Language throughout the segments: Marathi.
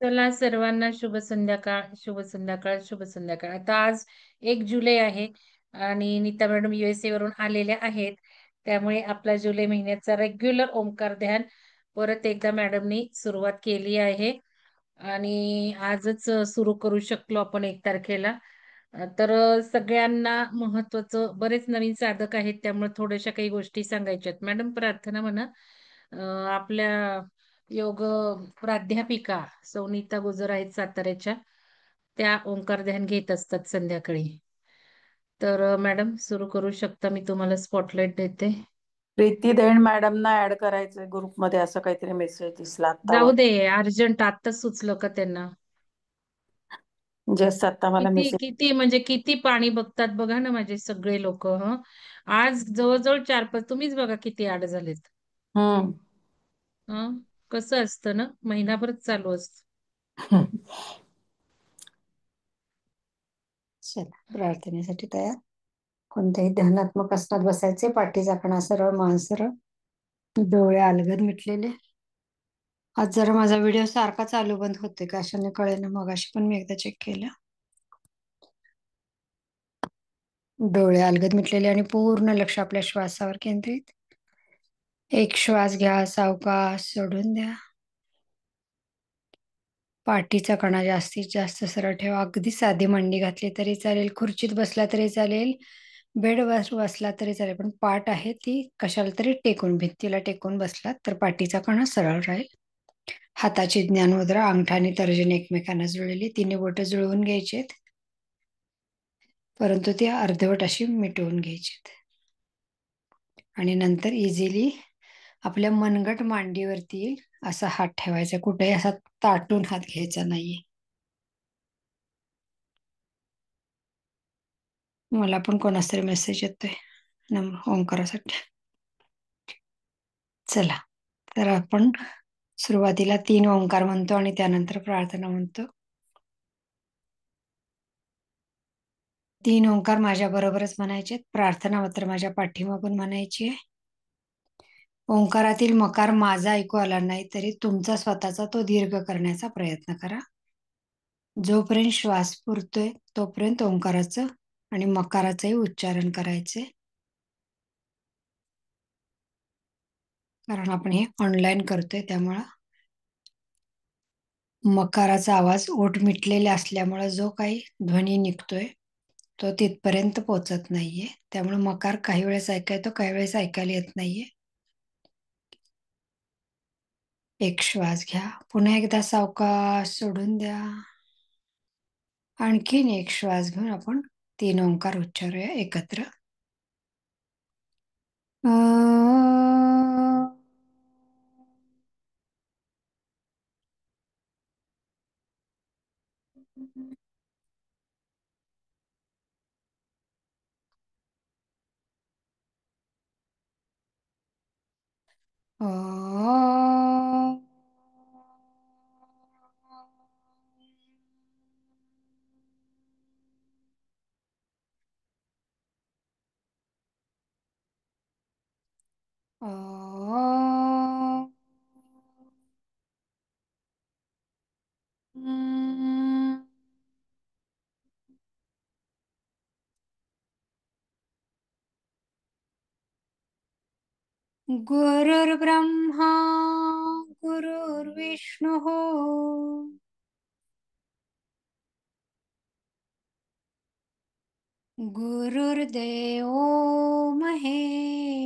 चला सर्वांना शुभ संध्याकाळ, शुभ संध्याकाळ, शुभ संध्याकाळ. आता आज 1 जुलै आहे आणि नीता मॅडम USA वरून आलेल्या आहेत. त्यामुळे आपला जुलै महिन्याचा रेग्युलर ओंकार ध्यान परत एकदा मॅडमनी सुरुवात केली आहे आणि आजच सुरू करू शकलो आपण 1 तारखेला. तर सगळ्यांना महत्वाचं बरेच नवीन साधक आहेत त्यामुळे थोड्याशा काही गोष्टी सांगायच्या आहेत. मॅडम प्रार्थना म्हणा. आपल्या योग प्राध्यापिका सौनीता गुजर आहेत साताऱ्याच्या. त्या ओंकार ध्यान घेत असतात संध्याकाळी. तर मॅडम सुरू करू शकता, मी तुम्हाला स्पॉटलाइट देते. प्रीती दैण मॅडमना ऍड करायचंय ग्रुपमध्ये असं काहीतरी मेसेज दिसला जाऊ आता. दे, अर्जंट आत्ताच सुचलं का त्यांना? जस्ट आता मला किती मेसेज. किती म्हणजे किती पाणी बघतात बघा ना माझे सगळे लोक. आज जवळजवळ 4-5, तुम्हीच बघा किती ऍड झालेत. हम्म. हं कसं असतं ना, महिनाभरच चालू असतं. चला प्रार्थनेसाठी तयार. कोणत्याही ध्यानात्मक आसनात बसायचे. पाठीचा कणा सरळ, मान सरळ, डोळे अलगद मिटलेले. आज जरा माझा व्हिडिओ सारखा चालू बंद होते का अशाने कळेना. मगाशी पण मी एकदा चेक केलं. डोळे अलगद मिटलेले आणि पूर्ण लक्ष आपल्या श्वासावर केंद्रित. एक श्वास घ्या, सावकाश सोडून द्या. पाठीचा कणा जास्तीत जास्त सरळ ठेवा. अगदी साधी मांडी घातली तरी चालेल, खुर्चीत बसला तरी चालेल, बेडवर बसला तरी चालेल, पण पाठ आहे ती कशाला तरी टेकून, भिंतीला टेकून बसलात तर पाठीचा कणा सरळ राहील. हाताची ज्ञान मुद्रा, अंगठा आणि तर्जनी एकमेकांना जुळलेली, तिन्ही बोटं जुळवून घ्यायचेत, परंतु ती अर्धवट अशी मिटवून घ्यायचीत. आणि नंतर इझिली आपल्या मनगट मांडीवरती असा हात ठेवायचा. कुठेही असा ताटून हात घ्यायचा नाहीये. मला पण कोणाचा तरी मेसेज येतोय ओंकारासाठी. चला, तर आपण सुरुवातीला 3 ओंकार म्हणतो आणि त्यानंतर प्रार्थना म्हणतो. 3 ओंकार माझ्या बरोबरच म्हणायचे. प्रार्थना मात्र माझ्या पाठीमागून म्हणायची आहे. ओंकारातील मकार माझा ऐकू आला नाही तरी तुमचा स्वतःचा तो दीर्घ करण्याचा प्रयत्न करा. जोपर्यंत श्वास पुरतोय तोपर्यंत ओंकाराचं आणि मकाराचंही उच्चारण करायचे, कारण आपण हे ऑनलाईन करतोय त्यामुळं मकाराचा आवाज ओठ मिटलेला असल्यामुळे जो काही ध्वनी निघतोय तो तिथपर्यंत पोहोचत नाहीये. त्यामुळे मकार काही वेळेस ऐकायतो, काही वेळेस ऐकायला येत नाहीये. एक श्वास घ्या, पुन्हा एकदा सावकाश सोडून द्या. आणखीन एक श्वास घेऊन आपण 3 ओंकार उच्चारूया एकत्र. गुरुर्ब्रह्मा गुरुर्विष्णुः गुरुर्देवो महेश्वरः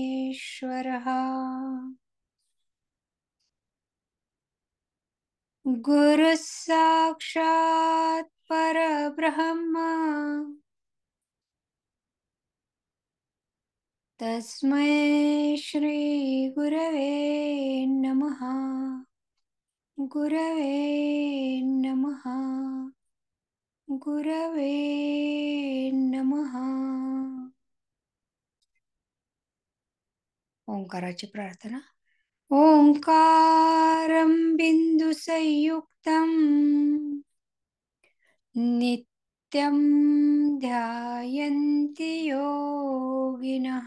गुरुः साक्षात् परब्रह्म तस्मै श्री गुरवे नमः. गुरवे नमः. गुरवे नमः. ओंकाराची प्रार्थना. ओंकारं बिंदुसंयुक्तं नित्यं ध्यायन्ति योगिनः.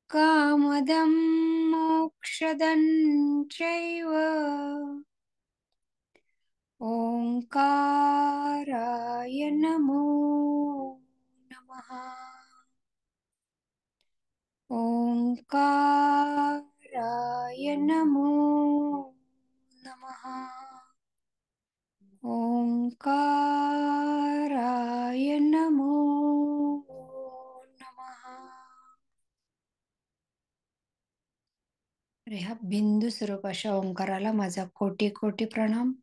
कामदं मोक्षदं चैव ओंकाराय नमो नमः। ओंकाराय नमो नमः। ओंकाराय नमो नमः। ह्या बिंदू स्वरूप अशा ओंकाराला माझा कोटी कोटी प्रणाम,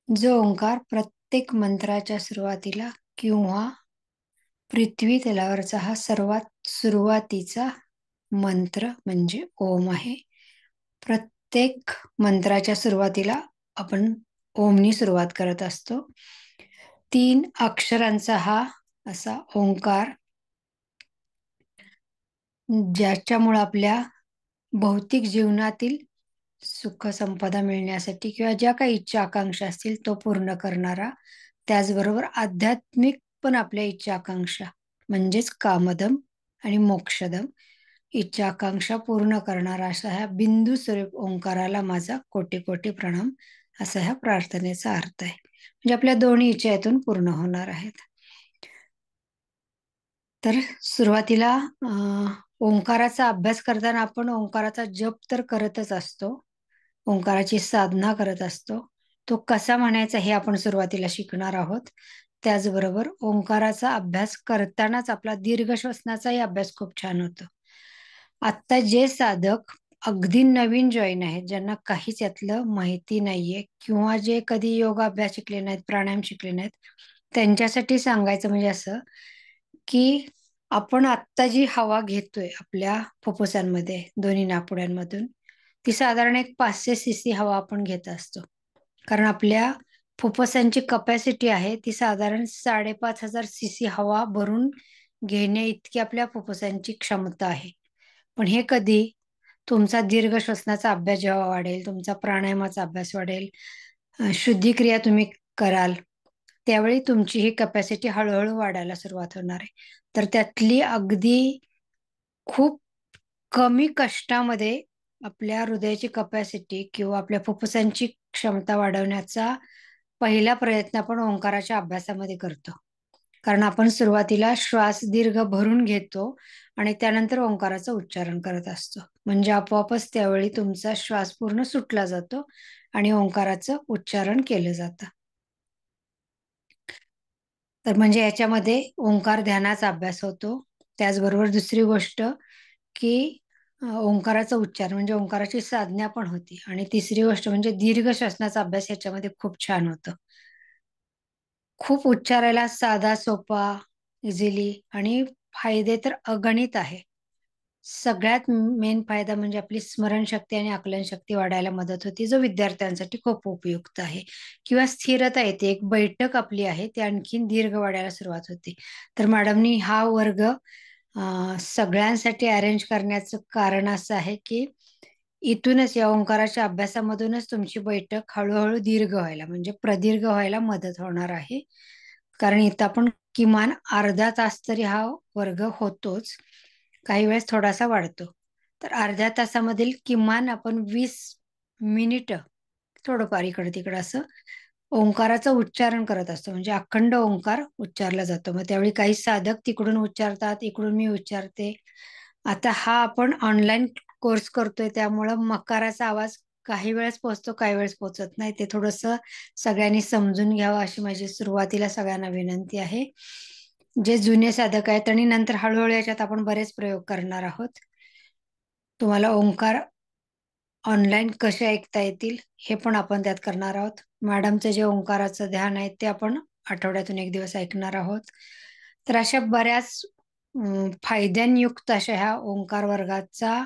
जो ओंकार प्रत्येक मंत्राच्या सुरुवातीला किंवा पृथ्वी तलावरचा हा सर्वात सुरुवातीचा मंत्र म्हणजे ओम आहे. प्रत्येक मंत्राच्या सुरुवातीला आपण ओमनी सुरुवात करत असतो. 3 अक्षरांचा हा असा ओंकार, ज्याच्यामुळे आपल्या भौतिक जीवनातील सुख संपदा मिळण्यासाठी किंवा ज्या काही इच्छा आकांक्षा असतील तो पूर्ण करणारा, त्याचबरोबर आध्यात्मिक पण आपल्या इच्छा आकांक्षा म्हणजेच कामदम आणि मोक्षदम इच्छा आकांक्षा पूर्ण करणारा असा ह्या बिंदू स्वरूप ओंकाराला माझा कोटी कोटी प्रणाम, असा ह्या प्रार्थनेचा अर्थ आहे. म्हणजे आपल्या दोन्ही इच्छा यातून पूर्ण होणार आहेत. तर सुरुवातीला ओंकाराचा अभ्यास करताना आपण ओंकाराचा जप तर करतच असतो, ओंकाराची साधना करत असतो. तो कसा म्हणायचा हे आपण सुरुवातीला शिकणार आहोत. त्याचबरोबर ओंकाराचा अभ्यास करतानाच आपला दीर्घ श्वसनाचाही अभ्यास खूप छान होतो. आत्ता जे साधक अगदी नवीन जॉईन आहेत, ज्यांना काहीच यातलं माहिती नाहीये किंवा जे कधी योगा अभ्यास शिकले नाहीत, प्राणायाम शिकले नाहीत, त्यांच्यासाठी सांगायचं म्हणजे असं की आपण आत्ता जी हवा घेतोय आपल्या फुफ्फुसांमध्ये दोन्ही नापुड्यांमधून, ती साधारण एक 500 सीसी हवा आपण घेत असतो. कारण आपल्या फुफ्फुसांची कपॅसिटी आहे ती साधारण 5,500 सीसी हवा भरून घेणे इतकी आपल्या फुफ्फुसांची क्षमता आहे. पण हे कधी तुमचा दीर्घ श्वसनाचा अभ्यास जेव्हा वाढेल, तुमचा प्राणायामाचा अभ्यास वाढेल, शुद्धिक्रिया तुम्ही कराल, त्यावेळी तुमची ही कपॅसिटी हळूहळू वाढायला सुरुवात होणार आहे. तर त्यातली अगदी खूप कमी कष्टामध्ये आपल्या हृदयाची कपॅसिटी किंवा आपल्या फुफ्फुसांची क्षमता वाढवण्याचा पहिला प्रयत्न आपण ओंकाराच्या अभ्यासामध्ये करतो. कारण आपण सुरुवातीला श्वास दीर्घ भरून घेतो आणि त्यानंतर ओंकाराचं उच्चारण करत असतो. म्हणजे आपोआपच त्यावेळी तुमचा श्वास पूर्ण सुटला जातो आणि ओंकाराचं उच्चारण केलं जातं. तर म्हणजे याच्यामध्ये ओंकार ध्यानाचा अभ्यास होतो. त्याचबरोबर दुसरी गोष्ट की ओंकाराचा उच्चार म्हणजे ओंकाराची साधना पण होती. आणि तिसरी गोष्ट म्हणजे दीर्घ श्वसनाचा अभ्यास याच्यामध्ये खूप छान होतो. खूप उच्चारायला साधा, सोपा, इझिली, आणि फायदे तर अगणित आहे. सगळ्यात मेन फायदा म्हणजे आपली स्मरणशक्ती आणि आकलनशक्ती वाढायला मदत होती, जो विद्यार्थ्यांसाठी खूप उपयुक्त आहे. किंवा स्थिरता येते, एक बैठक आपली आहे ती आणखीन दीर्घ वाढायला सुरुवात होते. तर मॅडमनी हा वर्ग सगळ्यांसाठी अरेंज करण्याचं कारण असं आहे की इथूनच या ओंकाराच्या अभ्यासामधूनच तुमची बैठक हळूहळू दीर्घ व्हायला म्हणजे प्रदीर्घ व्हायला मदत होणार आहे. कारण इथं आपण किमान अर्धा तास तरी हा वर्ग होतोच, काही वेळेस थोडासा वाढतो. तर अर्ध्या तासामधील किमान आपण 20 मिनिट थोडंफार इकडं तिकडं असं ओंकाराचं उच्चारण करत असतो. म्हणजे अखंड ओंकार उच्चारला जातो. मग त्यावेळी काही साधक तिकडून उच्चारतात, इकडून मी उच्चारते. आता हा आपण ऑनलाईन कोर्स करतोय त्यामुळं मकाराचा आवाज काही वेळेस पोहोचतो, काही वेळेस पोहोचत नाही. ते थोडंसं सगळ्यांनी समजून घ्यावं अशी माझी सुरुवातीला सगळ्यांना विनंती आहे. जे जुने साधक आहेत आणि नंतर हळूहळू याच्यात आपण बरेच प्रयोग करणार आहोत. तुम्हाला ओंकार ऑनलाईन कसे ऐकता येतील हे पण आपण त्यात करणार आहोत. मॅडमचं जे ओंकाराचं ध्यान आहे ते आपण आठवड्यातून 1 दिवस ऐकणार आहोत. तर अशा बऱ्याच फायद्यांयुक्त अशा ह्या ओंकार वर्गाचा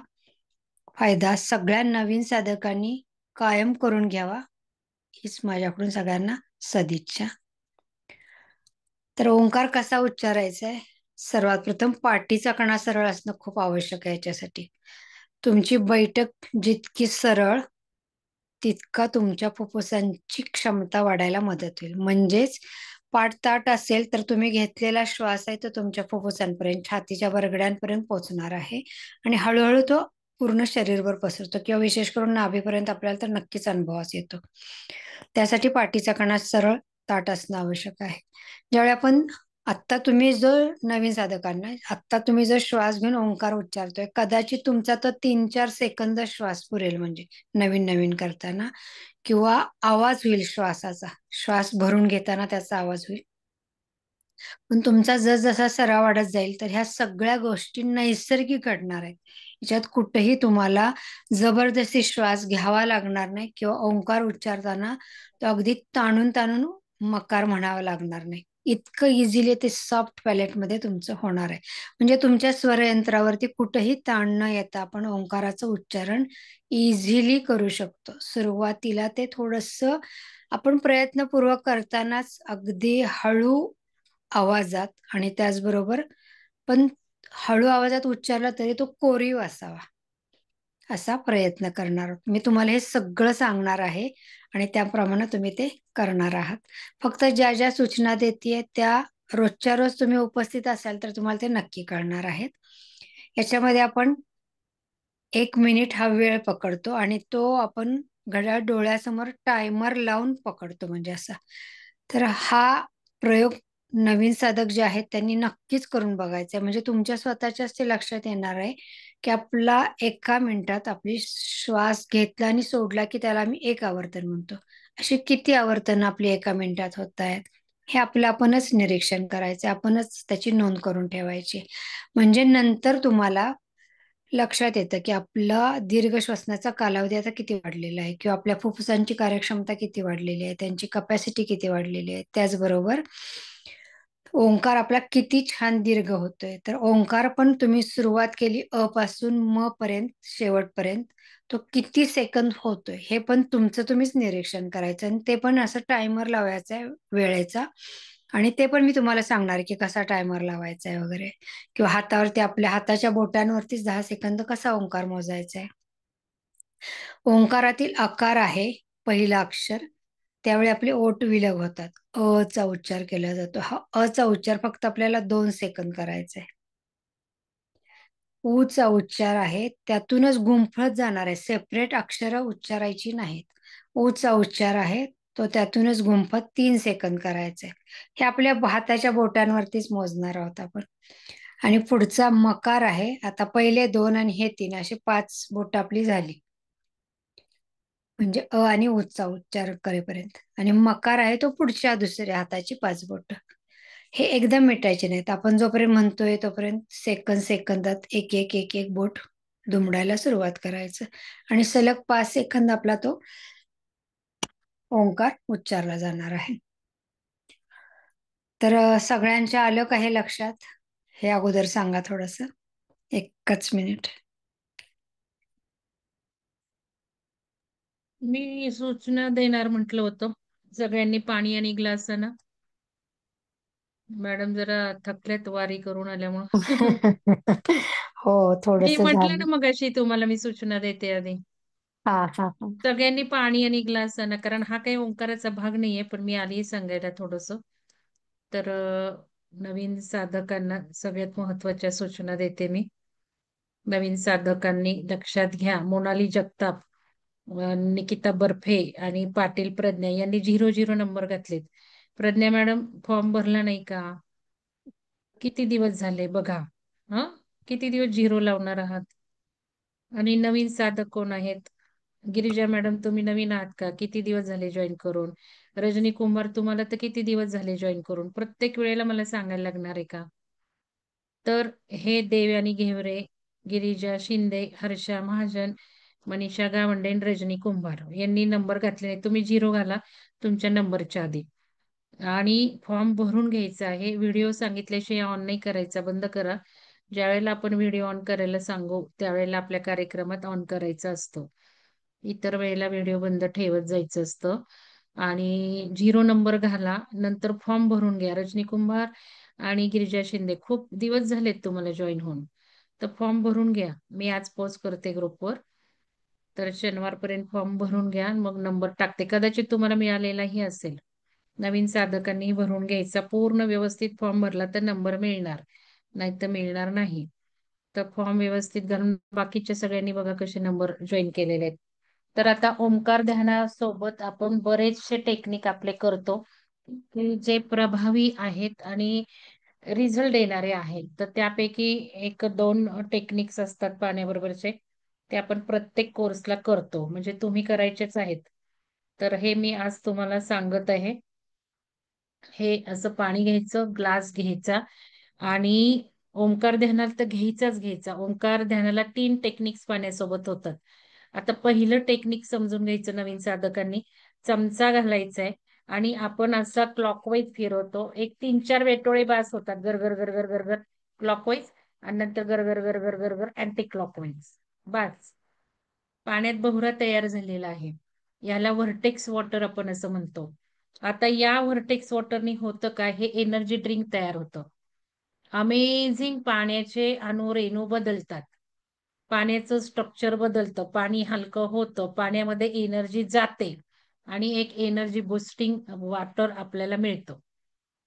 फायदा सगळ्या नवीन साधकांनी कायम करून घ्यावा, हीच माझ्याकडून सगळ्यांना सदिच्छा. तर ओंकार कसा उच्चारायचा आहे? सर्वात प्रथम पाठीचा कणा सरळ असणं खूप आवश्यक आहे याच्यासाठी. तुमची बैठक जितकी सरळ तितका तुमच्या फुफ्फुसांची क्षमता वाढायला मदत होईल. म्हणजेच पाठ ताट असेल तर तुम्ही घेतलेला श्वास आहे तो तुमच्या फुफ्फुसांपर्यंत, छातीच्या बरगड्यांपर्यंत पोहोचणार आहे आणि हळूहळू तो पूर्ण शरीरभर पसरतो किंवा विशेष करून नाभीपर्यंत आपल्याला तर नक्कीच अनुभवास येतो. त्यासाठी पाठीचा कणा सरळ ताट असणं आवश्यक आहे. ज्यावेळी आपण आत्ता तुम्ही जो नवीन साधकांना आत्ता तुम्ही जो श्वास घेऊन ओंकार उच्चारतोय, कदाचित तुमचा तो 3-4 सेकंद श्वास पुरेल, म्हणजे नवीन नवीन करताना, किंवा आवाज होईल श्वासाचा, श्वास भरून घेताना त्याचा आवाज होईल. पण तुमचा जसजसा सराव वाढत जाईल तर ह्या सगळ्या गोष्टी नैसर्गिक घडणार आहेत. याच्यात कुठेही तुम्हाला जबरदस्ती श्वास घ्यावा लागणार नाही किंवा ओंकार उच्चारताना तो अगदी ताणून ताणून मकार म्हणावा लागणार नाही. इतकं इझिली ते सॉफ्ट पॅलेटमध्ये तुमचं होणार आहे. म्हणजे तुमच्या स्वरयंत्रावरती कुठेही ताण न येता आपण ओंकाराचं उच्चारण इझिली करू शकतो. सुरुवातीला ते थोडंसं आपण प्रयत्नपूर्वक करतानाच अगदी हळू आवाजात आणि त्याचबरोबर पण हळू आवाजात उच्चारला तरी तो कोरीव असावा, असा प्रयत्न करणार आहोत. मी तुम्हाला हे सगळं सांगणार आहे आणि त्याप्रमाणे तुम्ही ते करणार आहात. फक्त ज्या ज्या सूचना देतेय त्या रोजच्या रोज तुम्ही उपस्थित असाल तर तुम्हाला ते नक्की कळणार आहेत. याच्यामध्ये आपण 1 मिनिट हा वेळ पकडतो आणि तो आपण घड्याळ डोळ्यासमोर टायमर लावून पकडतो, म्हणजे असा. तर हा प्रयोग नवीन साधक जे आहेत त्यांनी नक्कीच करून बघायचा आहे. म्हणजे तुमच्या स्वतःच्याच ते लक्षात येणार आहे की आपला 1 मिनिटात आपली श्वास घेतला आणि सोडला की त्याला आम्ही 1 आवर्तन म्हणतो. अशी किती आवर्तन आपली 1 मिनिटात होत आहेत हे आपलं आपणच निरीक्षण करायचं, आपणच त्याची नोंद करून ठेवायची. म्हणजे नंतर तुम्हाला लक्षात येतं की आपला दीर्घ श्वसनाचा कालावधी आता किती वाढलेला आहे किंवा आपल्या फुफ्फुसांची कार्यक्षमता किती वाढलेली आहे, त्यांची कपॅसिटी किती वाढलेली आहे. त्याचबरोबर ओंकार आपला किती छान दीर्घ होतोय. तर ओंकार पण तुम्ही सुरुवात केली अ पासून म पर्यंत शेवटपर्यंत तो किती सेकंद होतोय हे पण तुमचं तुम्हीच निरीक्षण करायचं आणि ते पण असं टायमर लावायचा आहे वेळेचा. आणि ते पण मी तुम्हाला सांगणार आहे की कसा टायमर लावायचा आहे वगैरे, किंवा हातावरती आपल्या हाताच्या बोटांवरतीच 10 सेकंद कसा ओंकार मोजायचा आहे. ओंकारातील आकार आहे पहिला अक्षर, त्यावेळी आपले ओठ विलग होतात. अ चा उच्चार केला जातो. हा अ चा उच्चार फक्त आपल्याला 2 सेकंद करायचा आहे. ऊ चा उच्चार आहे त्यातूनच गुंफत जाणार आहे, सेपरेट अक्षरं उच्चारायची नाहीत. ऊ चा उच्चार आहे तो त्यातूनच गुंफत 3 सेकंद करायचे. हे आपल्या हाताच्या बोटांवरतीच मोजणार आहोत आपण. आणि पुढचा मकार आहे, आता पहिले 2 आणि हे 3 अशी 5 बोट आपली झाली. म्हणजे अ आणि ऊ चा उच्चार करेपर्यंत. आणि मकार आहे तो पुढच्या दुसऱ्या हाताची 5 बोट. हे एकदम मिटायचे नाहीत. आपण जोपर्यंत म्हणतोय तोपर्यंत सेकंद सेकंदात एक एक एक एक बोट दुमडायला सुरुवात करायचं आणि सलग 5 सेकंद आपला तो ओंकार उच्चारला जाणार आहे. तर सगळ्यांच्या आलं का हे लक्षात? हे अगोदर सांगा थोडस, 1 मिनिट. मी सूचना देणार म्हटलं होतं. सगळ्यांनी पाणी आणि ग्लासानं. मॅडम जरा थकल्यात वारी करून आल्यामुळं. हो, मी थोडस म्हटलं झालं. ना मगाशी तुम्हाला मी सूचना देते आधी. हा हा हा. सगळ्यांनी पाणी आणि ग्लास आणा, कारण हा काही ओंकाराचा भाग नाहीये, पण मी आली सांगायला थोडस. तर नवीन साधकांना सगळ्यात महत्वाच्या सूचना देते मी. नवीन साधकांनी लक्षात घ्या, मोनाली जगताप, निकिता बर्फे आणि पाटील प्रज्ञा यांनी 0-0 नंबर घातलेत. प्रज्ञा मॅडम फॉर्म भरला नाही का? किती दिवस झाले बघा. हा, किती दिवस 0 लावणार आहात? आणि नवीन साधक कोण आहेत? गिरिजा मॅडम तुम्ही नवीन आहात का? किती दिवस झाले जॉईन करून? रजनी कुमार तुम्हाला तर किती दिवस झाले जॉईन करून? प्रत्येक वेळेला मला सांगायला लागणार आहे का? तर हे देवयानी घेवरे, गिरिजा शिंदे, हर्षा महाजन, मनीषा गावंडे आणि रजनी कुंभार यांनी नंबर घातले नाही. तुम्ही 0 घाला तुमच्या नंबरच्या आधी. आणि फॉर्म भरून घ्यायचा आहे. व्हिडिओ सांगितल्याशिवाय ऑन नाही करायचा, बंद करा. ज्या वेळेला आपण व्हिडिओ ऑन करायला सांगू त्यावेळेला आपल्या कार्यक्रमात ऑन करायचा असतो. इतर वेळेला व्हिडिओ बंद ठेवत जायचं असतं. आणि 0 नंबर घाला, नंतर फॉर्म भरून घ्या. रजनी कुंभार आणि गिरिजा शिंदे खूप दिवस झालेत तुम्हाला जॉईन होऊन, तर फॉर्म भरून घ्या. मी आज पोस्ट करते ग्रुपवर, तर शनिवारपर्यंत फॉर्म भरून घ्या, मग नंबर टाकते. कदाचित तुम्हाला मिळालेलाही असेल. नवीन साधकांनी भरून घ्यायचा. पूर्ण व्यवस्थित फॉर्म भरला तर नंबर मिळणार, नाही तर मिळणार नाही. तर फॉर्म व्यवस्थित घालून बाकीच्या सगळ्यांनी बघा कसे नंबर जॉईन केलेले आहेत. तर आता ओंकार ध्यानासोबत आपण बरेचसे टेक्निक आपले करतो की जे प्रभावी आहेत आणि रिझल्ट देणारे आहेत. तर त्यापैकी एक दोन टेक्निक्स असतात पाण्याबरोबरचे, ते आपण प्रत्येक कोर्सला करतो, म्हणजे तुम्ही करायचेच आहेत. तर हे मी आज तुम्हाला सांगत आहे. हे असं पाणी घ्यायचं, ग्लास घ्यायचा आणि ओंकार ध्यानाला तर घ्यायचा. ओंकार ध्यानाला 3 टेक्निक्स पाण्यासोबत होतात. आता पहिलं टेक्निक समजून घ्यायचं नवीन साधकांनी. चमचा घालायचा आहे आणि आपण असा क्लॉकवाईज फिरवतो. एक 3-4 वेटोळे बास होतात. गर गर गर गर गर गर क्लॉकवाईज आणि नंतर गर गर गर गर गर गर अँटी क्लॉकवाईज. बास. पाण्यात भोवरा तयार झालेला आहे. याला व्हर्टेक्स वॉटर आपण असं म्हणतो. आता या व्हर्टेक्स वॉटरनी होतं काय, हे एनर्जी ड्रिंक तयार होतं. अमेझिंग पाण्याचे अणु रेणू बदलतात. पाण्याचं स्ट्रक्चर बदलतं, पाणी हलकं होतं, पाण्यामध्ये एनर्जी जाते आणि एक एनर्जी बुस्टिंग वॉटर आपल्याला मिळतं.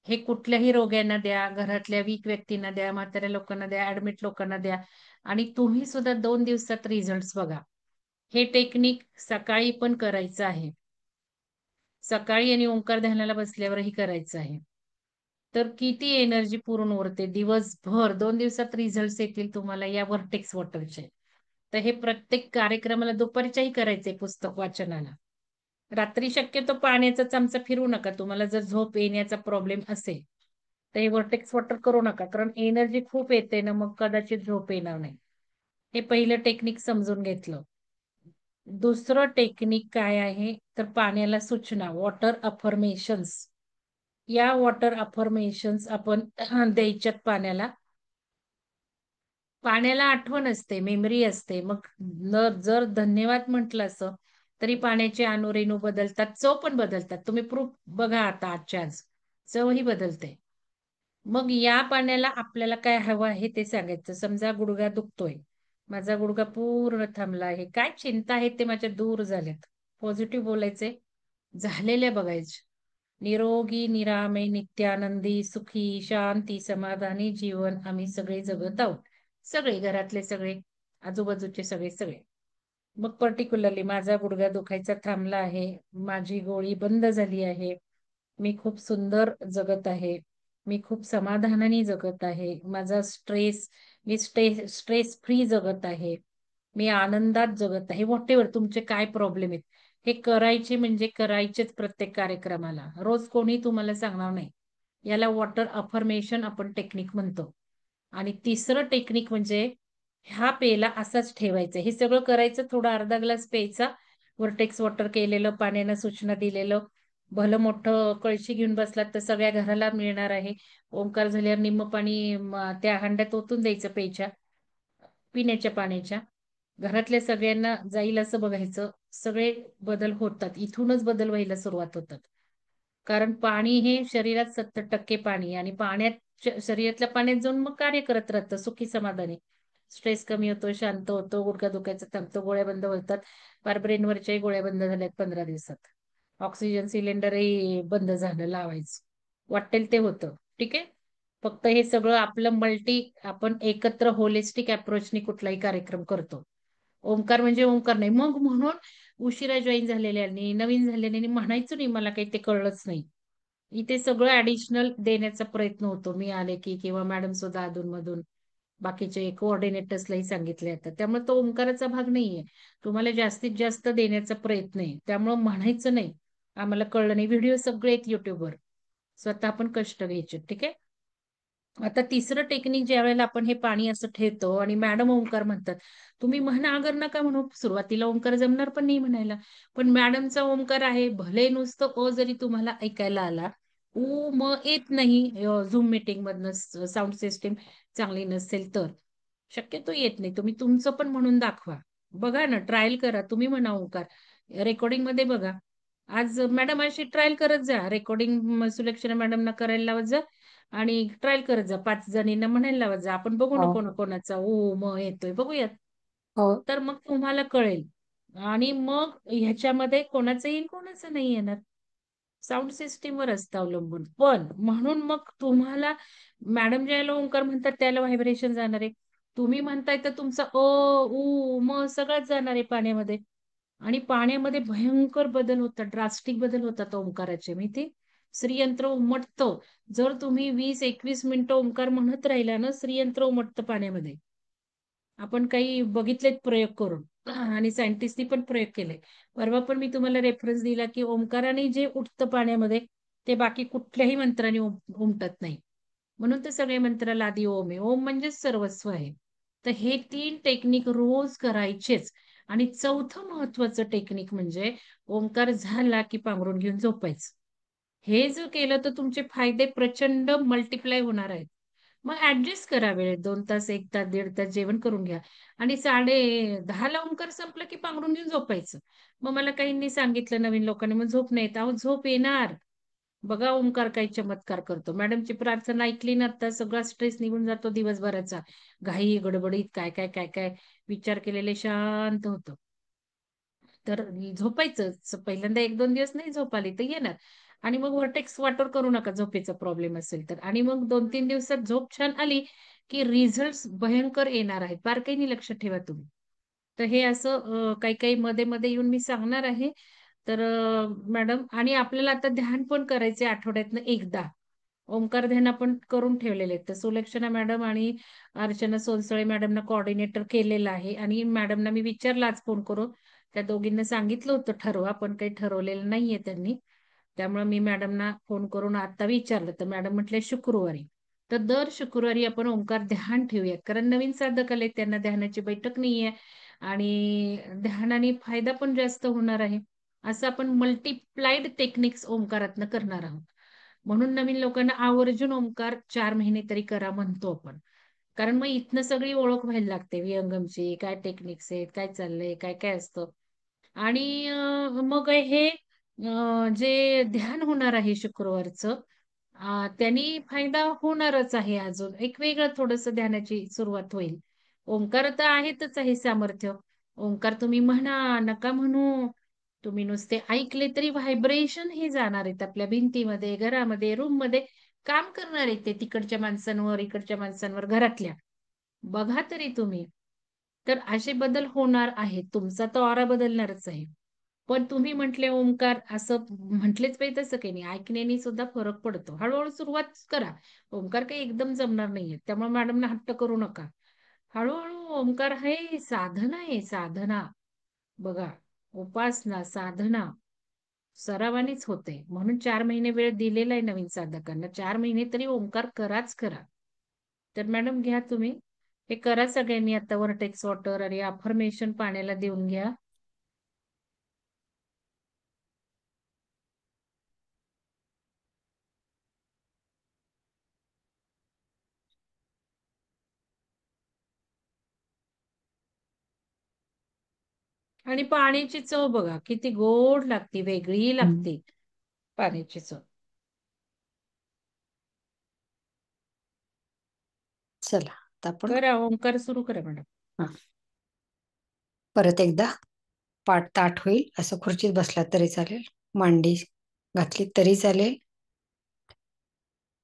हे कुठल्याही रोग्यांना द्या, घरातल्या वीक व्यक्तींना द्या, म्हाताऱ्या लोकांना द्या, ऍडमिट लोकांना द्या आणि तुम्ही सुद्धा 2 दिवसात रिझल्ट बघा. हे टेक्निक सकाळी पण करायचं आहे. सकाळी आणि ओंकार ध्यानाला बसल्यावरही करायचं आहे. तर किती एनर्जी पूर्ण उरते दिवसभर. 2 दिवसात रिझल्ट येतील तुम्हाला या व्हर्टेक्स वॉटरचे. तर हे प्रत्येक कार्यक्रमाला दुपारच्याही करायचंय पुस्तक वाचनाला. रात्री शक्यतो पाण्याचा चमचा फिरवू नका. तुम्हाला जर झोप येण्याचा प्रॉब्लेम असेल तर हे व्हर्टेक्स वॉटर करू नका, कारण एनर्जी खूप येते ना, मग कदाचित झोप येणार नाही. हे पहिलं टेक्निक समजून घेतलं. दुसरं टेक्निक काय आहे, तर पाण्याला सूचना, वॉटर अफर्मेशन्स. या वॉटर अफर्मेशन्स आपण द्यायच्यात पाण्याला. पाण्याला आठवण असते, मेमरी असते. मग जर धन्यवाद म्हटलं असं तरी पाण्याचे अणुरेणू बदलतात, चव पण बदलतात. तुम्ही प्रूफ बघा आता आजच्या आज, चवही बदलते. मग या पाण्याला आपल्याला काय हवं आहे ते सांगायचं. समजा गुडघा दुखतोय, माझा गुडघा पूर्ण थांबला आहे, काय चिंता आहे ते माझ्या दूर झाल्यात. पॉझिटिव्ह बोलायचे, झालेले बघायचे. निरोगी निरामय नित्यानंदी सुखी शांती समाधानी जीवन आम्ही सगळे जगत आहोत. सगळे, घरातले सगळे, आजूबाजूचे सगळे सगळे. मग पर्टिक्युलरली माझा गुडघा दुखायचा थांबला आहे, माझी गोळी बंद झाली आहे, मी खूप सुंदर जगत आहे, मी खूप समाधानाने जगत आहे, माझा मी स्ट्रेस फ्री जगत आहे, मी आनंदात जगत आहे. व्हॉट एव्हर तुमचे काय प्रॉब्लेम आहेत, हे करायचे म्हणजे करायचेच प्रत्येक कार्यक्रमाला. रोज कोणी तुम्हाला सांगणार नाही. याला वॉटर अफर्मेशन आपण टेक्निक म्हणतो. आणि तिसरं टेक्निक म्हणजे हा पेला असाच ठेवायचा. हे सगळं करायचं, थोडा अर्धा ग्लास प्यायचा, व्हर्टेक्स वॉटर केलेलं, पाण्यानं सूचना दिलेलं. भलं मोठं कळशी घेऊन बसलात तर सगळ्या घराला मिळणार आहे. ओंकार झाल्यावर निम्म पाणी त्या हंड्यात ओतून द्यायचं प्यायच्या, पिण्याच्या पाण्याच्या. घरातल्या सगळ्यांना जाईल असं बघायचं. सगळे बदल होतात, इथूनच बदल व्हायला सुरुवात होतात. कारण पाणी हे शरीरात 70% पाणी, आणि पाण्यात शरीरातल्या पाण्यात जाऊन मग कार्य करत राहतं सुखी समाधानी. स्ट्रेस कमी होतो, शांत होतो, गुडघा दुखायचा थांबतो, गोळ्या बंद होतात. फार ब्रेनवरच्याही गोळ्या बंद झाल्यात 15 दिवसात. ऑक्सिजन सिलेंडरही बंद झालं लावायचं, वाटेल ते होतं. ठीक आहे. फक्त हे सगळं आपलं आपण एकत्र होलिस्टिक अप्रोचनी कुठलाही कार्यक्रम करतो. ओंकार म्हणजे ओंकार नाही. मग म्हणून उशिरा जॉईन झालेल्यांनी, नवीन झालेल्यांनी म्हणायचं नाही मला काही ते कळलंच नाही. इथे सगळं ऍडिशनल देण्याचा प्रयत्न होतो. मी आले की, किंवा मॅडम सुद्धा अधूनमधून बाकीचे कोऑर्डिनेटर्सलाही सांगितले जातात. त्यामुळे तो ओंकाराचा भाग नाहीये. तुम्हाला जास्तीत जास्त देण्याचा प्रयत्न आहे. त्यामुळे म्हणायचं नाही आम्हाला कळलं नाही. व्हिडिओ सगळे आहेत युट्यूबवर. स्वतः आपण कष्ट घ्यायचे. ठीक आहे. आता तिसरं टेक्निक, ज्या वेळेला आपण हे पाणी असं ठेवतो आणि मॅडम ओंकार म्हणतात, तुम्ही म्हणा अगर नका म्हणू. सुरुवातीला ओंकार जमणार पण नाही म्हणायला, पण मॅडमचा ओंकार आहे. भले नुसतं अ जरी तुम्हाला ऐकायला आला, ऊ म येत नाही, झूम मीटिंग मधनं साऊंड सिस्टीम चांगली नसेल तर शक्यतो येत नाही. तुम्ही तुमचं पण म्हणून दाखवा. बघा ना, ट्रायल करा. तुम्ही म्हणा ओंकार, रेकॉर्डिंग मध्ये बघा. आज मॅडम अशी ट्रायल करत जा. रेकॉर्डिंग सुलक्षणा मॅडमना करायला लावत जा आणि ट्रायल करत जा. 5 जणींना म्हणायला लावत जा. आपण बघू ना हो कोणाचा ओ म येतोय, बघूयात. हो तर मग तुम्हाला कळेल. आणि मग ह्याच्यामध्ये कोणाचं येईल, कोणाचं नाही येणार. साऊंड सिस्टीमवर असतं अवलंबून. पण म्हणून मग तुम्हाला मॅडम ज्याला ओंकार म्हणतात त्याला व्हायब्रेशन जाणार आहे. तुम्ही म्हणताय तर तुमचा उ म सगळंच जाणार आहे पाण्यामध्ये. आणि पाण्यामध्ये भयंकर बदल होतात, ड्रास्टिक बदल होतात ओंकाराचे माहिती. श्रीयंत्र उमटतं. जर तुम्ही 20-21 मिनिटं ओंकार म्हणत राहिला ना, श्रीयंत्र उमटतं पाण्यामध्ये. आपण काही बघितलेत प्रयोग करून आणि सायंटिस्टनी पण प्रयोग केले. परवा पण मी तुम्हाला रेफरन्स दिला की ओंकाराने जे उठतं पाण्यामध्ये ते बाकी कुठल्याही मंत्राने उमटत नाही. म्हणून ते सगळे मंत्राला आधी ओम आहे. ओम म्हणजे सर्वस्व आहे. तर हे 3 टेक्निक रोज करायचेच. आणि चौथं महत्वाचं टेक्निक म्हणजे ओंकार झाला की पांघरून घेऊन झोपायचं. हे जर केलं तर तुमचे फायदे प्रचंड मल्टिप्लाय होणार आहेत. मग ऍडजस्ट करा वेळ, 2 तास, 1 तास, 1.5 तास जेवण करून घ्या. आणि 10:30 ला ओंकार संपलं की पांघरून घेऊन झोपायचं. मग मला काहींनी सांगितलं नवीन लोकांनी, मग झोप नाही येत. अहो झोप येणार. बघा ओंकार काही चमत्कार करतो. मॅडमची प्रार्थना ऐकली ना, आता सगळा स्ट्रेस निघून जातो दिवसभराचा. घाई गडबडीत काय काय काय काय विचार केलेले शांत होतं. तर झोपायचं. पहिल्यांदा 1-2 दिवस नाही झोप आली तर येणार. आणि मग व्हर्टेक्स वॉटर करू नका झोपेचा प्रॉब्लेम असेल तर. आणि मग 2-3 दिवसात झोप छान आली की रिझल्ट भयंकर येणार आहेत. बारकाईने लक्ष ठेवा तुम्ही. तर हे असं काही काही मध्ये मध्ये येऊन मी सांगणार आहे. तर मॅडम, आणि आपल्याला आता ध्यान पण करायचे आठवड्यातनं एकदा. ओंकार ध्यान आपण करून ठेवलेले आहेत. तर सुलक्षणा मॅडम आणि अर्चना सोनसळे मॅडमना कोऑर्डिनेटर केलेलं आहे. आणि मॅडमना मी विचारलं आज फोन करून. त्या दोघींना सांगितलं होतं ठरवा, पण काही ठरवलेलं नाहीये त्यांनी. त्यामुळे मी मॅडमना फोन करून आता विचारलं, तर मॅडम म्हटले शुक्रवारी. तर दर शुक्रवारी आपण ओंकार ध्यान ठेवूयात. कारण नवीन साधक आले, त्यांना ध्यानाची बैठक नाहीये. आणि ध्यानाने फायदा पण जास्त होणार आहे. असं आपण मल्टिप्लाइड टेक्निक्स ओंकारातनं करणार आहोत. म्हणून नवीन लोकांना आवर्जून ओंकार 4 महिने तरी करा म्हणतो आपण. कारण मग इथनं सगळी ओळख व्हायला लागते, विहंगमची काय टेक्निक्स आहेत, काय चाललंय, काय काय असतं. आणि मग हे जे ध्यान होणार आहे शुक्रवारचं, त्यांनी फायदा होणारच आहे. अजून एक वेगळं थोडंसं ध्यानाची सुरुवात होईल. ओंकार तर आहेतच आहे सामर्थ्य. ओंकार तुम्ही म्हणा नका म्हणू, तुम्ही नुसते ऐकले तरी व्हायब्रेशन हे जाणार आहेत आपल्या भिंतीमध्ये, घरामध्ये, रूम मध्ये. काम करणार आहेत ते तिकडच्या माणसांवर, इकडच्या माणसांवर, घरातल्या. बघा तरी तुम्ही. तर असे बदल होणार आहेत. तुमचा तर ऑरा बदलणारच आहे. पण तुम्ही म्हटले ओंकार असं म्हटलेच पाहिजे तसं काही नाही. ऐकण्याने सुद्धा फरक पडतो. हळूहळू सुरुवात करा. ओंकार काही एकदम जमणार नाहीये. त्यामुळे मॅडमना हट्ट करू नका. हळूहळू ओंकार हे साधना आहे, साधना. बघा, उपासना, साधना सरावानीच होते. म्हणून 4 महिने वेळ दिलेला आहे नवीन साधकांना. 4 महिने तरी ओंकार कराच करा. तर मॅडम घ्या तुम्ही. हे करा सगळ्यांनी आता व्हर्टेक्स वॉटर आणि अफर्मेशन पाण्याला देऊन घ्या. आणि पाण्याची चव बघा किती गोड लागते, वेगळी लागते पाण्याची चव. चला आता आपण करा ओंकार सुरू करा मॅडम. हा, परत एकदा पाठ ताठ होईल असं खुर्चीत बसला तरी चालेल, मांडी घातली तरी चालेल.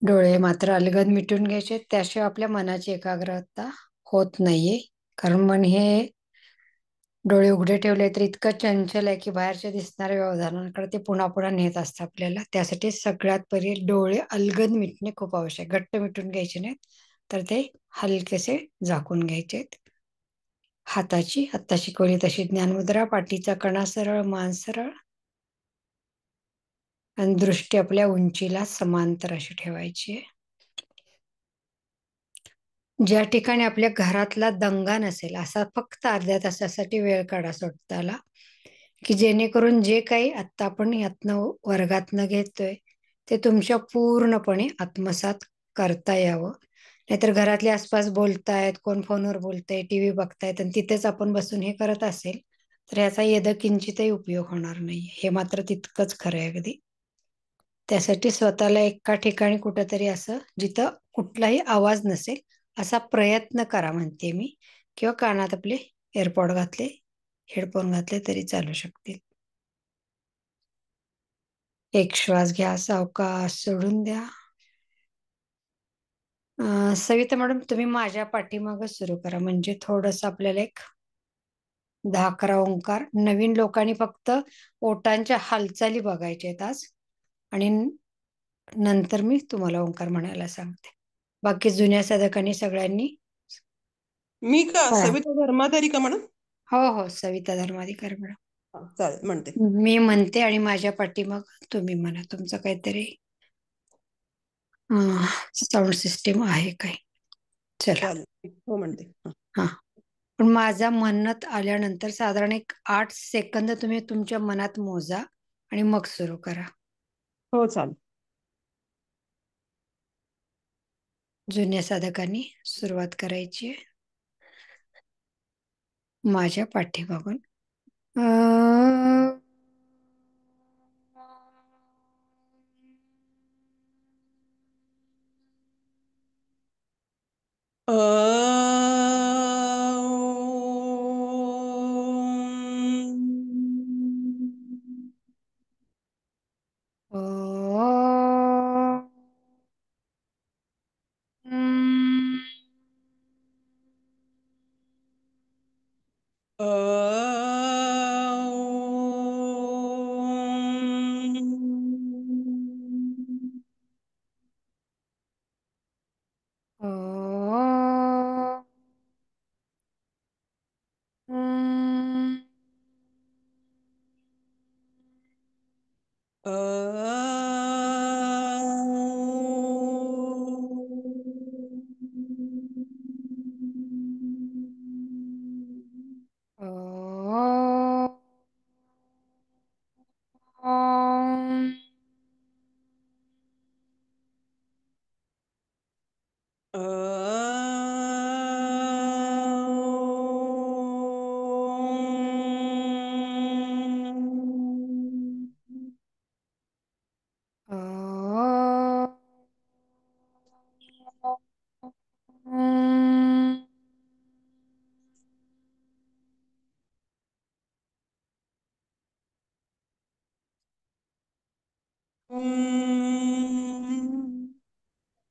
डोळे मात्र अलगद मिटून घ्यायचे, त्याशिवाय आपल्या मनाची एकाग्रता होत नाहीये. कारण मन हे डोळे उघडे ठेवले तर इतकं चंचल आहे की बाहेरच्या दिसणाऱ्या व्यवधानांकडे ते पुन्हा पुन्हा नेत असतं आपल्याला. त्यासाठी सगळ्यात पहिले डोळे अलगद मिटणे खूप आवश्यक. घट्ट मिटून घ्यायचे नाहीत, तर ते हलकेसे झाकून घ्यायचेत. हाताची आत्ता शिकवली तशी ज्ञानमुद्रा, पाठीचा कणा सरळ, मान सरळ, आणि दृष्टी आपल्या उंचीला समांतर अशी ठेवायची. ज्या ठिकाणी आपल्या घरातला दंगा नसेल असा फक्त अर्ध्या तासासाठी वेळ काढा स्वतःला, की जेणेकरून जे काही आत्ता आपण यातनं वर्गातनं घेतोय ते तुमच्या पूर्णपणे आत्मसात करता यावं. नाहीतर घरातले आसपास बोलतायत, कोण फोनवर बोलतंय, टीव्ही बघतायत, आणि तिथेच आपण बसून हे करत असेल तर याचा यदकिंचितही उपयोग होणार नाही. हे मात्र तितकंच खरं आहे अगदी. त्यासाठी स्वतःला एका ठिकाणी कुठंतरी असं जिथं कुठलाही आवाज नसेल असा प्रयत्न करा म्हणते मी. किंवा कानात आपले एअरपॉड घातले, हेडफोन घातले तरी चालू शकतील. एक श्वास घ्या, सावकाश सोडून द्या. सविता मॅडम, तुम्ही माझ्या पाठीमागं सुरू करा, म्हणजे थोडस आपल्याला एक 10-11 ओंकार. नवीन लोकांनी फक्त ओठांच्या हालचाली बघायच्या आहेत आज, आणि नंतर मी तुम्हाला ओंकार म्हणायला सांगते. बाकी जुन्या साधकांनी सगळ्यांनी मी का करा. सविता धर्माधारी का म्हणून? हो हो, सविता धर्माधिकारी मॅडम. चालेल, म्हणते. मी म्हणते आणि माझ्या पाठीमाग तुम्ही म्हणा. तुमचं काहीतरी साऊंड सिस्टीम आहे काय? चला. चालेल, हो म्हणते. हा, पण माझा म्हणत आल्यानंतर साधारण एक 8 सेकंद तुम्ही तुमच्या मनात मोजा आणि मग सुरू करा. हो चालेल. जुन्या साधकांनी सुरुवात करायची आहे. माझ्या पाठीमागून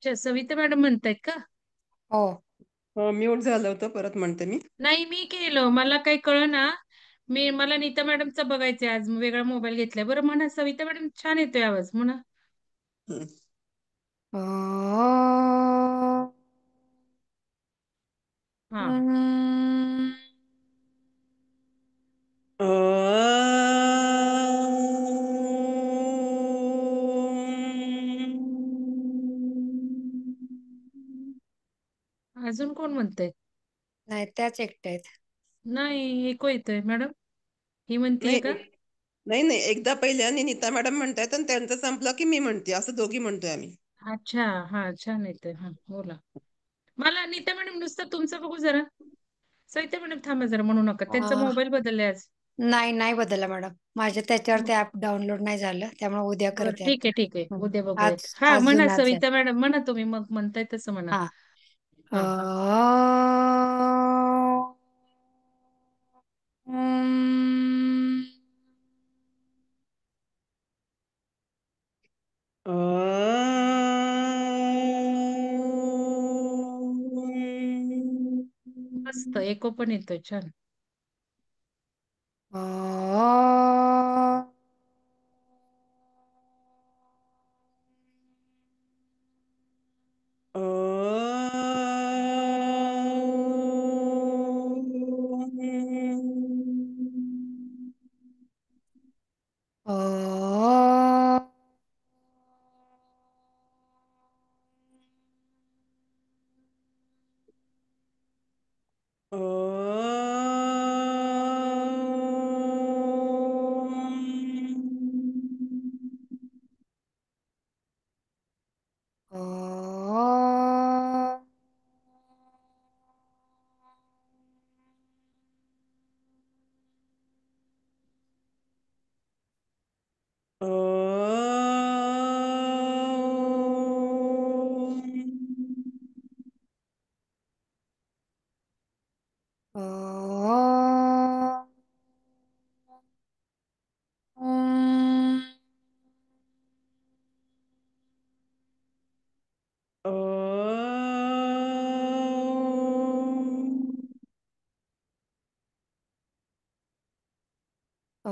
अच्छा, सविता मॅडम म्हणतायत का? हो, म्यूट झालं होतं, परत म्हणते मी. नाही, मी केलं, मला काही कळना. मला नीता मॅडमचा बघायचंय आज, वेगळा मोबाईल घेतलाय. बरं म्हणा सविता मॅडम, छान येतोय आवाज, म्हणा. हम्म. हा, अजून कोण म्हणतंय? नाही, त्याच एकट्या आहेत. नाही, ऐकू येतोय मॅडम. ही म्हणतीये नाही का? नाही नाही, एकदा पहिल्या नीता मॅडम म्हणतायत आणि त्यांचं संपलं की मी म्हणते, असं दोघी म्हणतोय आम्ही. अच्छा, हा, छान येतोय. हा, बोला. मला नीता मॅडम नुसतं तुमचं बघू जरा. सविता मॅडम थांबा जरा, म्हणू नका. त्यांचा अं, मोबाईल बदललाय आज. नाही नाही बदलला मॅडम. माझ्या त्याच्यावर ऍप डाउनलोड नाही झालं, त्यामुळे उद्या बरं, करते ठीक आता. आहे, ठीक आहे. उद्या बघूयात. आज हा, आज म्हणा जुनाच आहे. सविता मॅडम, म्हणा तुम्ही, मग म्हणताय तसं म्हणा. हा. हा. मस्त, एको पण येतोय, छान. अ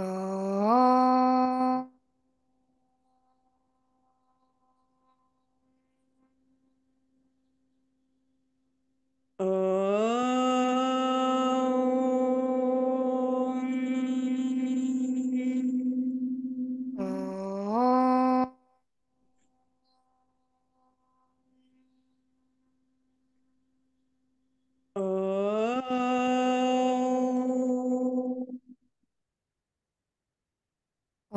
अ अ अ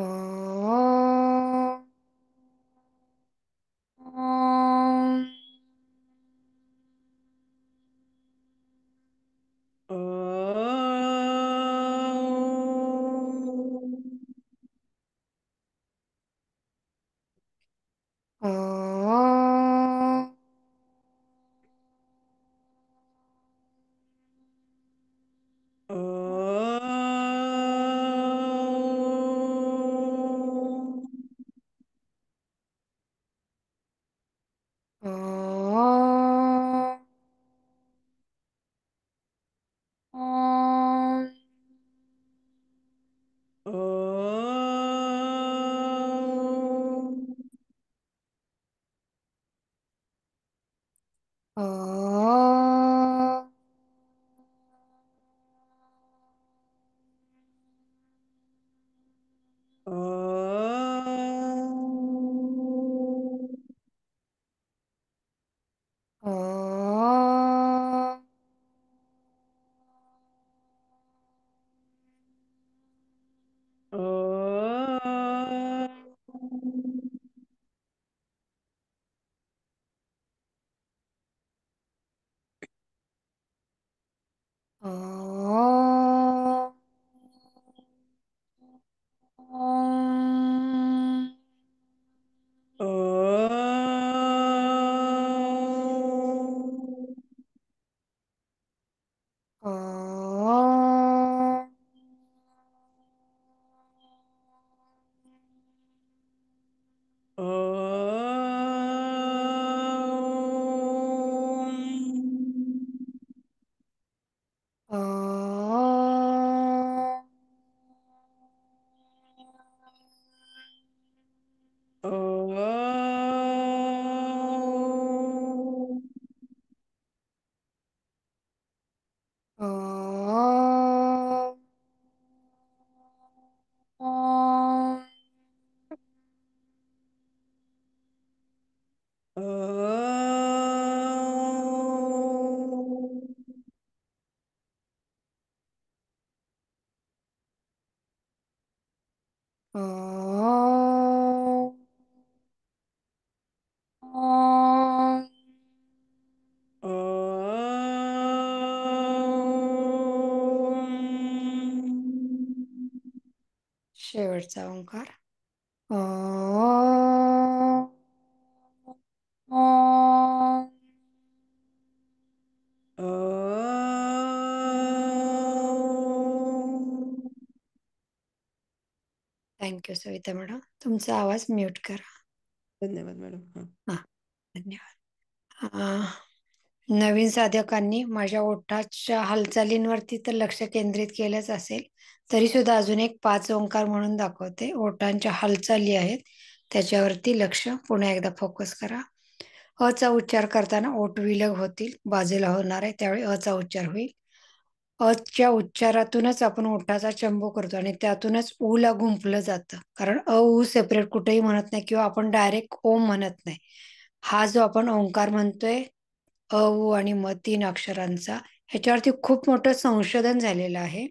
अ अ शेवटचा ओंकार अ थँक्यू सविता मॅडम. तुमचा आवाज म्यूट करा. धन्यवाद मॅडम. हा, धन्यवाद. नवीन साधकांनी माझ्या ओठाच्या हालचालींवरती तर लक्ष केंद्रित केलंच असेल, तरी सुद्धा अजून एक 5 ओंकार म्हणून दाखवते. ओठांच्या हालचाली आहेत त्याच्यावरती लक्ष पुन्हा एकदा फोकस करा. अचा उच्चार करताना ओठ विलग होतील, बाजूला होणार आहे, त्यावेळी अचा उच्चार होईल. अच्या उच्चारातूनच आपण ओठाचा चंबू करतो आणि त्यातूनच ऊ ला गुंफलं जातं, कारण अ ऊ सेपरेट कुठेही म्हणत नाही किंवा आपण डायरेक्ट ओम म्हणत नाही. हा जो आपण ओंकार म्हणतोय अ उ आणि म 3 अक्षरांचा, ह्याच्यावरती खूप मोठं संशोधन झालेलं आहे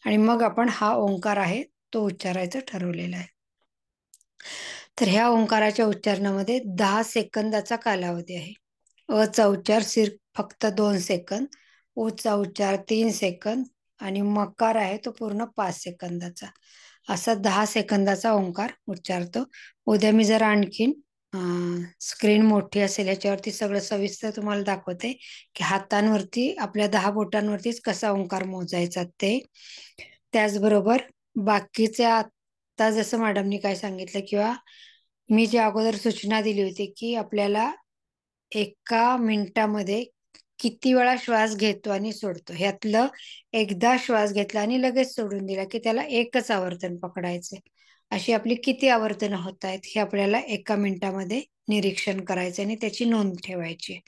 आणि मग आपण हा ओंकार आहे तो उच्चारायचं ठरवलेला आहे. तर ह्या ओंकाराच्या उच्चारणामध्ये 10 सेकंदाचा कालावधी आहे. अचा उच्चार फक्त 2 सेकंद, ऊचा उच्चार 3 सेकंद आणि मकार आहे तो पूर्ण 5 सेकंदाचा. असा 10 सेकंदाचा ओंकार उच्चारतो. उद्या मी जर आणखीन स्क्रीन मोठी असेल ह्याच्यावरती सगळं सविस्तर तुम्हाला दाखवते की हातांवरती आपल्या 10 बोटांवरतीच कसा ओंकार मोजायचा ते. त्याचबरोबर बाकीचे आता जसं मॅडमनी काय सांगितलं किंवा मी जी अगोदर सूचना दिली होती की आपल्याला 1 मिनिटामध्ये किती वेळा श्वास घेतो आणि सोडतो, ह्यातलं एकदा श्वास घेतला आणि लगेच सोडून दिला की त्याला एकच आवर्तन पकडायचे. अशी आपली किती आवर्तनं होत आहेत हे आपल्याला 1 मिनिटामध्ये निरीक्षण करायचं आणि त्याची नोंद ठेवायची.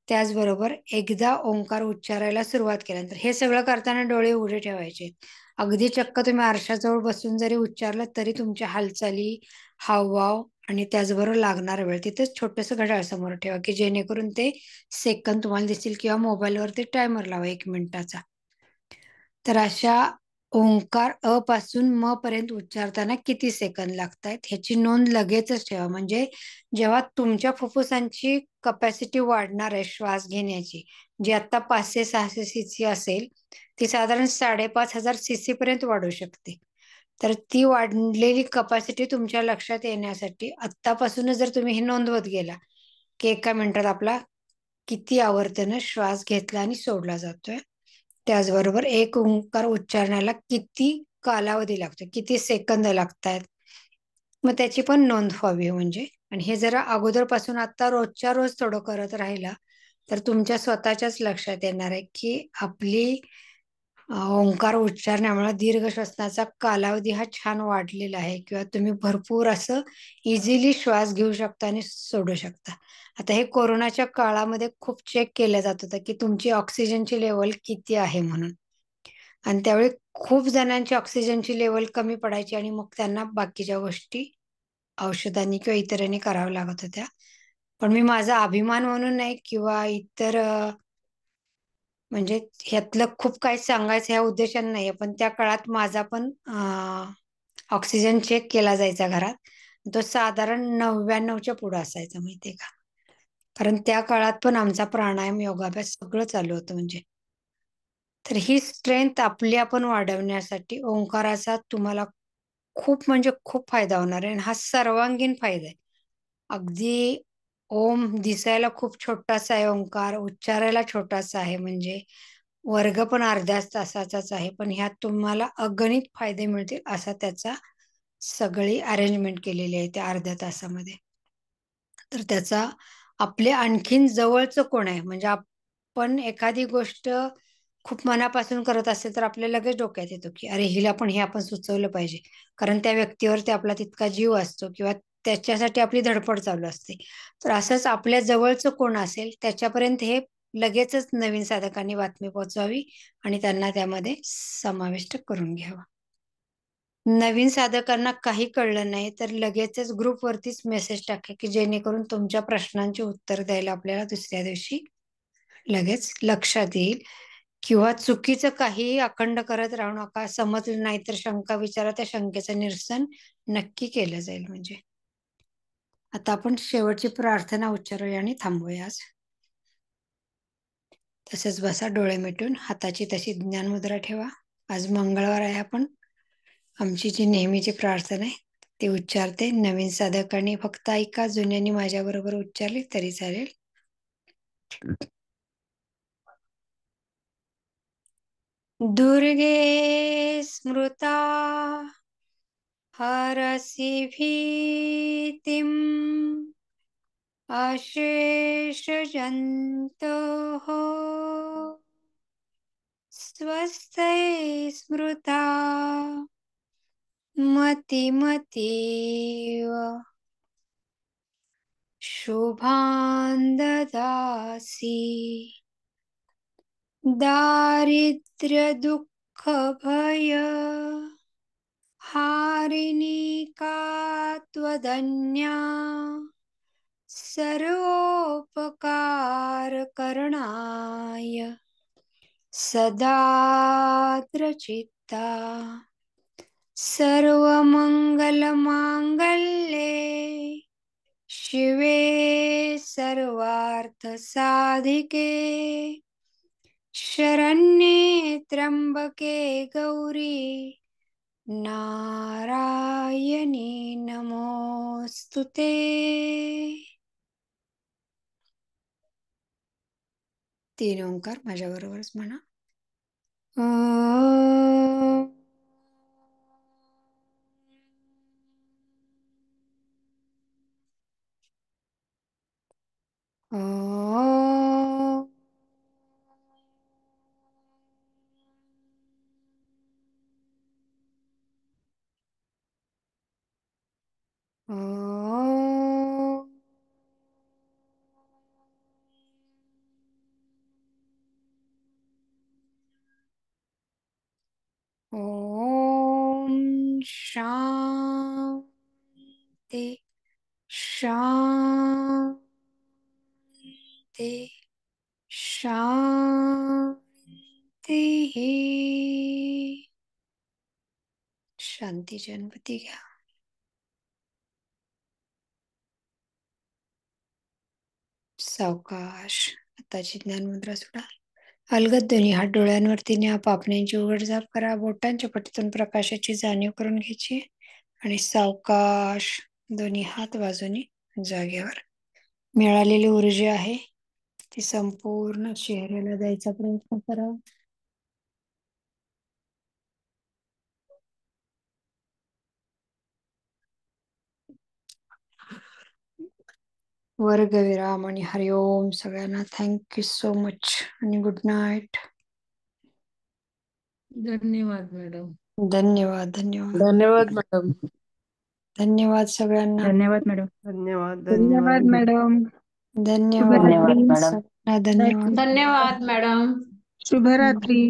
त्याचबरोबर एकदा ओंकार उच्चारायला सुरुवात केल्यानंतर हे सगळं करताना डोळे उघडे ठेवायचे. अगदी चक्क तुम्ही आरशाजवळ बसून जरी उच्चारलं तरी तुमच्या हालचाली, हावभाव आणि त्याचबरोबर लागणारा वेळ तिथेच छोटंसं घड्याळ समोर ठेवा की जेणेकरून ते सेकंद तुम्हाला दिसतील, किंवा मोबाईलवरती टायमर लावा 1 मिनिटाचा. तर अशा ओंकार अ पासून म पर्यंत उच्चारताना किती सेकंद लागतायत ह्याची नोंद लगेचच ठेवा. म्हणजे जेव्हा तुमच्या फुफ्फुसांची कपॅसिटी वाढणार आहे श्वास घेण्याची, जी आता 500-600 सीसी असेल, ती साधारण 5,500 सीसी पर्यंत वाढू शकते. तर ती वाढलेली कपॅसिटी तुमच्या लक्षात येण्यासाठी आत्तापासूनच जर तुम्ही हे नोंदवत गेला की 1 मिनिटात आपला किती आवर्तनं श्वास घेतला आणि सोडला जातोय, त्याचबरोबर एक ओंकार उच्चारण्याला किती कालावधी लागतो, किती सेकंद लागतात, मग त्याची पण नोंद व्हावी. म्हणजे आणि हे जरा अगोदरपासून आता रोजच्या रोज थोडं करत राहिला तर तुमच्या स्वतःच्याच लक्षात येणार आहे की आपली ओंकार उच्चारण्यामुळे दीर्घ श्वसनाचा कालावधी हा छान वाढलेला आहे, किंवा तुम्ही भरपूर असं इझिली श्वास घेऊ शकता आणि सोडू शकता. आता हे कोरोनाच्या काळामध्ये खूप चेक केलं जात होतं की तुमची ऑक्सिजनची लेवल किती आहे म्हणून, आणि त्यावेळी खूप जणांची ऑक्सिजनची लेवल कमी पडायची आणि मग त्यांना बाकीच्या गोष्टी औषधांनी किंवा इतरांनी कराव्या लागत होत्या. पण मी माझा अभिमान म्हणून नाही किंवा इतर म्हणजे ह्यातलं खूप काही सांगायचं ह्या उद्देशाने नाहीये, पण त्या काळात माझा पण ऑक्सिजन चेक केला जायचा घरात. तो साधारण 99च्या पुढे असायचा, माहितीये का. कारण त्या काळात पण आमचा प्राणायाम, योगाभ्यास सगळं चालू होतं. म्हणजे तर ही स्ट्रेंथ आपली आपण वाढवण्यासाठी ओंकाराचा तुम्हाला खूप म्हणजे खूप फायदा होणार आहे, आणि हा सर्वांगीण फायदा आहे. अगदी ओम दिसायला खूप छोटासा आहे, ओंकार उच्चारायला छोटासा आहे, म्हणजे वर्ग पण अर्ध्या तासाचाच आहे, पण ह्यात तुम्हाला अगणित फायदे मिळतील असा त्याचा सगळी अरेंजमेंट केलेली आहे त्या अर्ध्या तासामध्ये. तर त्याचा आपले आणखीन जवळचं कोण आहे, म्हणजे आपण एखादी गोष्ट खूप मनापासून करत असेल तर आपल्याला लगेच डोक्यात येतो की अरे हिला पण हे आपण सुचवलं पाहिजे, कारण त्या व्यक्तीवरती आपला तितका जीव असतो किंवा त्याच्यासाठी आपली धडपड चालू असते. तर असंच आपल्या जवळचं कोण असेल त्याच्यापर्यंत हे लगेचच नवीन साधकांनी बातमी पोहोचवावी आणि त्यांना त्यामध्ये समाविष्ट करून घ्यावं. नवीन साधकांना काही कळलं नाही तर लगेचच ग्रुपवरतीच मेसेज टाका की जेणेकरून तुमच्या प्रश्नांची उत्तर द्यायला आपल्याला दुसऱ्या दिवशी लगेच लक्षात येईल. किंवा चुकीचं काही अखंड करत राहू नका. समजलं नाही तर शंका विचारा, त्या शंकेचं निरसन नक्की केलं जाईल. म्हणजे आता आपण शेवटची प्रार्थना उच्चारूया आणि थांबूया आज. तसेच बसा डोळे मिटून, हाताची तशी ज्ञान मुद्रा ठेवा. आज मंगळवार आहे. आपण आमची जी नेहमीची प्रार्थना आहे ती उच्चारते. नवीन साधकांनी फक्त ऐका, जुन्यांनी माझ्या बरोबर उच्चारली तरी चालेल. दुर्गे स्मृता हरसि भीतिम् अशेष जन्तोः स्वस्ति स्मृता मतिमतीव शुभान् ददासि दारिद्र्य दुःख भय हारिणी का त्वदन्या सर्वोपकार करणाय सदाद्रचित्ता सर्वमंगलमांगल्ये शिवे सर्वार्थ साधिके शरण्ये त्र्यंबके गौरी नारायणी नमोस्तुते. तीन ओंकार माझ्या बरोबरच म्हणा. ओम. ओम. ओम. ओम शांती शांती शांती. शांतीची अनुभूती घ्या. सावकाश हाताची ज्ञान मुद्रा सोडा. अलगद दोन्ही हात डोळ्यांवरती न्या. पापण्यांची उघडझाप करा. बोटांच्या पट्टीतून प्रकाशाची जाणीव करून घ्यायची आणि सावकाश दोन्ही हात बाजूनी जागेवर. मिळालेली ऊर्जा आहे ती संपूर्ण चेहऱ्याला द्यायचा प्रयत्न करा. वर्गविराम आणि हरिओम सगळ्यांना. थँक्यू सो मच आणि गुड नाईट. धन्यवाद मॅडम. धन्यवाद धन्यवाद धन्यवाद मॅडम. धन्यवाद सगळ्यांना. धन्यवाद मॅडम. धन्यवाद धन्यवाद धन्यवाद मॅडम. धन्यवाद शुभरात्री. सगळ्यांना. धन्यवाद. धन्यवाद मॅडम. शुभरात्री.